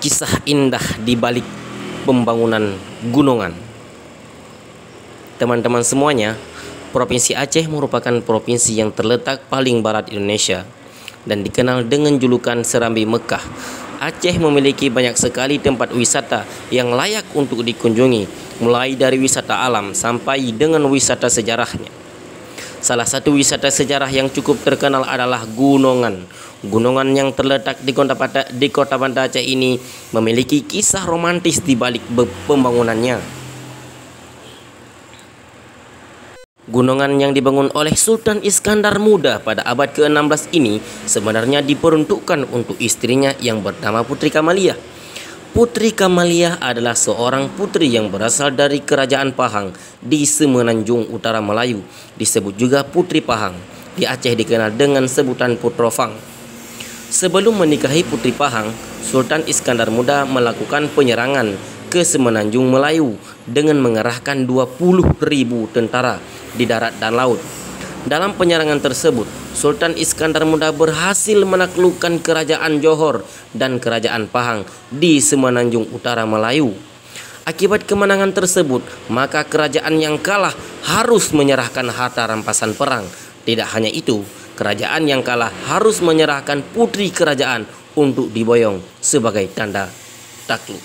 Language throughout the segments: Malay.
Kisah indah di balik pembangunan gunungan. Teman-teman semuanya, Provinsi Aceh merupakan provinsi yang terletak paling barat Indonesia dan dikenal dengan julukan Serambi Mekah. Aceh memiliki banyak sekali tempat wisata yang layak untuk dikunjungi, mulai dari wisata alam sampai dengan wisata sejarahnya. Salah satu wisata sejarah yang cukup terkenal adalah Gunungan. Gunungan yang terletak di Kota Banda Aceh ini memiliki kisah romantis di balik pembangunannya. Gunungan yang dibangun oleh Sultan Iskandar Muda pada abad ke-16 ini sebenarnya diperuntukkan untuk istrinya yang bernama Putri Kamaliah. Putri Kamaliah adalah seorang putri yang berasal dari Kerajaan Pahang di Semenanjung Utara Melayu, disebut juga Putri Pahang. Di Aceh dikenal dengan sebutan Putrofang. Sebelum menikahi Putri Pahang, Sultan Iskandar Muda melakukan penyerangan ke Semenanjung Melayu dengan mengerahkan 20.000 tentara di darat dan laut. Dalam penyerangan tersebut, Sultan Iskandar Muda berhasil menaklukkan Kerajaan Johor dan Kerajaan Pahang di Semenanjung Utara Melayu. Akibat kemenangan tersebut, maka kerajaan yang kalah harus menyerahkan harta rampasan perang. Tidak hanya itu, kerajaan yang kalah harus menyerahkan putri kerajaan untuk diboyong sebagai tanda takluk.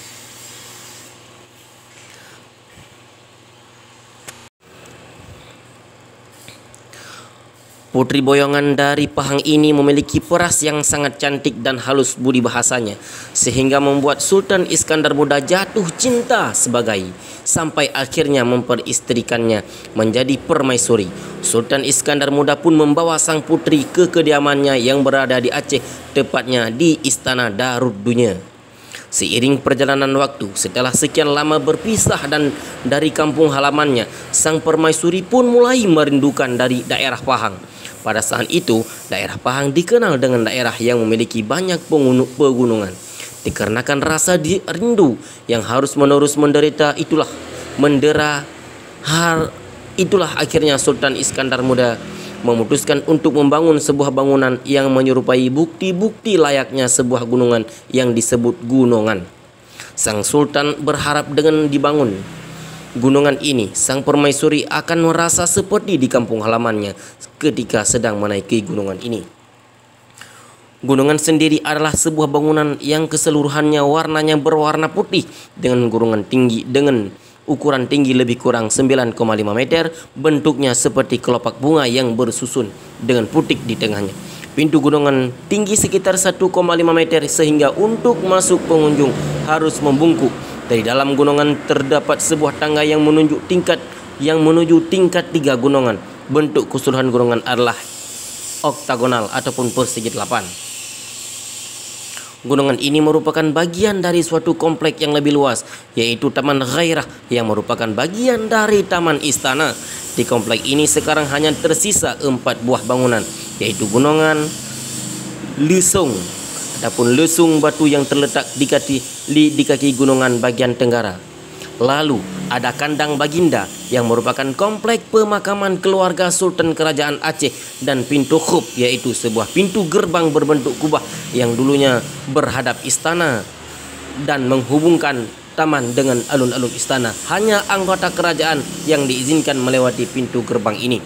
Putri boyongan dari Pahang ini memiliki peras yang sangat cantik dan halus budi bahasanya, sehingga membuat Sultan Iskandar Muda jatuh cinta sampai akhirnya memperistrikannya menjadi permaisuri. Sultan Iskandar Muda pun membawa sang putri ke kediamannya yang berada di Aceh, tepatnya di Istana Daruddunya. Seiring perjalanan waktu, setelah sekian lama berpisah dan dari kampung halamannya, sang permaisuri pun mulai merindukan dari daerah Pahang. Pada saat itu, daerah Pahang dikenal dengan daerah yang memiliki banyak pegunungan. Dikarenakan rasa rindu yang harus menerus menderita itulah akhirnya Sultan Iskandar Muda memutuskan untuk membangun sebuah bangunan yang menyerupai bukti-bukti layaknya sebuah gunungan yang disebut Gunungan. Sang Sultan berharap dengan dibangun gunungan ini, sang permaisuri akan merasa seperti di kampung halamannya ketika sedang menaiki gunungan ini. Gunungan sendiri adalah sebuah bangunan yang keseluruhannya warnanya berwarna putih dengan ukuran tinggi lebih kurang 9,5 meter, bentuknya seperti kelopak bunga yang bersusun dengan putik di tengahnya. Pintu gunungan tinggi sekitar 1,5 meter sehingga untuk masuk pengunjung harus membungkuk. Dari dalam gunungan terdapat sebuah tangga yang menuju tingkat 3 gunungan. Bentuk keseluruhan gunungan adalah oktagonal ataupun persegi 8. Gunungan ini merupakan bagian dari suatu komplek yang lebih luas, yaitu Taman Ghairah yang merupakan bagian dari Taman Istana. Di komplek ini sekarang hanya tersisa 4 buah bangunan, yaitu Gunungan Lesung ataupun lesung batu yang terletak di kaki gunungan bagian tenggara. Lalu ada Kandang Baginda yang merupakan komplek pemakaman keluarga Sultan Kerajaan Aceh, dan Pintu Khub yaitu sebuah pintu gerbang berbentuk kubah yang dulunya berhadap istana dan menghubungkan taman dengan alun-alun istana. Hanya anggota kerajaan yang diizinkan melewati pintu gerbang ini.